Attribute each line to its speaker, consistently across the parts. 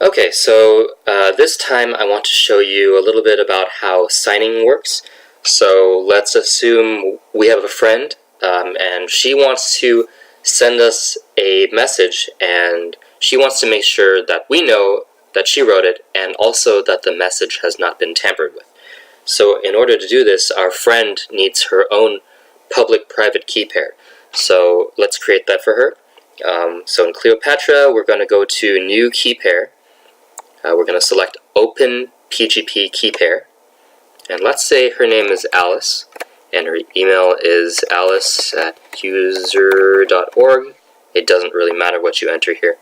Speaker 1: Okay, so this time I want to show you a little bit about how signing works. So let's assume we have a friend and she wants to send us a message, and she wants to make sure that we know that she wrote it and also that the message has not been tampered with. So in order to do this, our friend needs her own public-private key pair. So let's create that for her. So in Kleopatra, we're going to go to New Key Pair. We're going to select Open PGP Key Pair. And let's say her name is Alice, and her email is alice@user.org. It doesn't really matter what you enter here.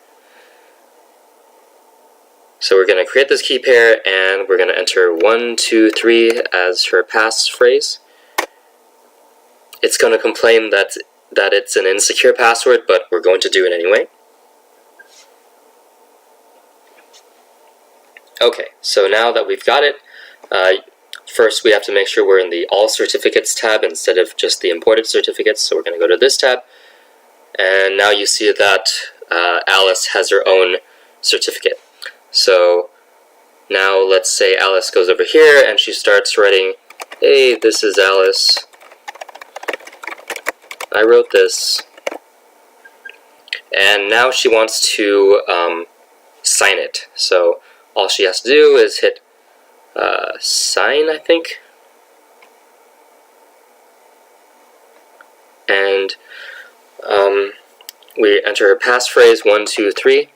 Speaker 1: So we're going to create this key pair, and we're going to enter 123 as her passphrase. It's going to complain that it's an insecure password, but we're going to do it anyway. Okay, so now that we've got it, first we have to make sure we're in the All Certificates tab instead of just the Imported Certificates, so we're going to go to this tab, and now you see that Alice has her own certificate. So now let's say Alice goes over here and she starts writing, "Hey, this is Alice. I wrote this." And now she wants to sign it. So all she has to do is hit sign, I think. And we enter her passphrase 123.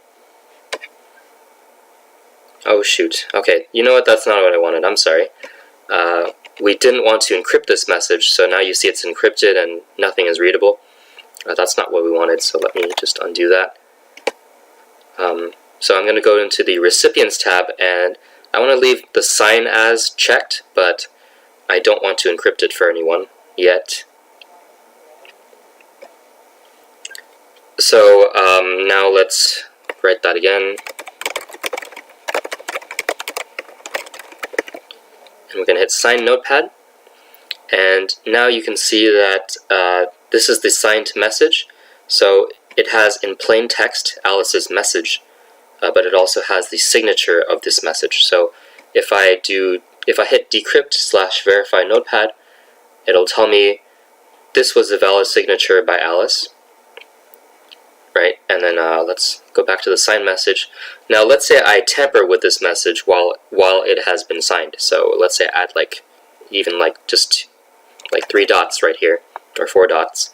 Speaker 1: Oh shoot. Okay, you know what? That's not what I wanted. I'm sorry. We didn't want to encrypt this message, so now you see it's encrypted and nothing is readable. That's not what we wanted, so let me just undo that. So I'm going to go into the Recipients tab, and I want to leave the sign as checked, but I don't want to encrypt it for anyone yet. So now let's write that again. And we're going to hit Sign Notepad, and now you can see that this is the signed message. So it has in plain text Alice's message, but it also has the signature of this message. So if I hit decrypt/verify notepad, it'll tell me this was a valid signature by Alice. Right, and then let's go back to the signed message. Now let's say I tamper with this message while it has been signed. So let's say I add just 3 dots right here, or 4 dots,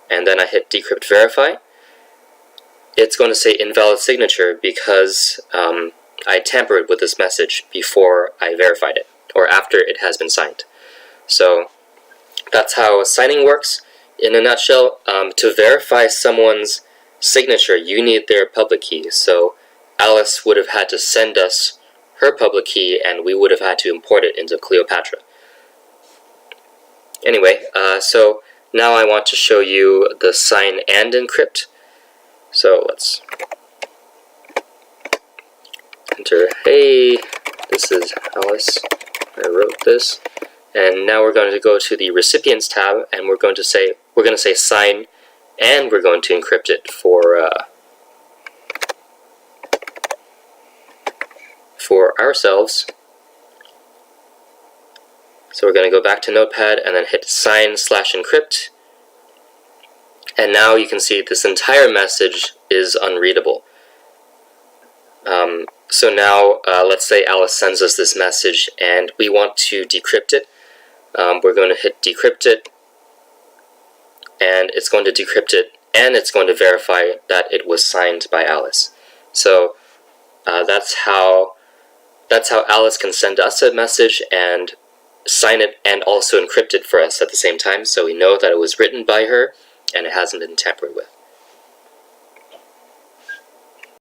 Speaker 1: and then I hit decrypt verify. It's going to say invalid signature because I tampered with this message before I verified it, or after it has been signed. So that's how signing works in a nutshell. To verify someone's signature, you need their public key. So Alice would have had to send us her public key, and we would have had to import it into Kleopatra. Anyway, so now I want to show you the sign and encrypt. So let's enter, "Hey, this is Alice. I wrote this." And now we're going to go to the Recipients tab, and we're going to say sign, and we're going to encrypt it for ourselves. So we're going to go back to Notepad and then hit sign/encrypt. And now you can see this entire message is unreadable. So now let's say Alice sends us this message and we want to decrypt it. We're going to hit decrypt it, and it's going to decrypt it, and it's going to verify that it was signed by Alice. So that's how Alice can send us a message and sign it and also encrypt it for us at the same time, so we know that it was written by her and it hasn't been tampered with.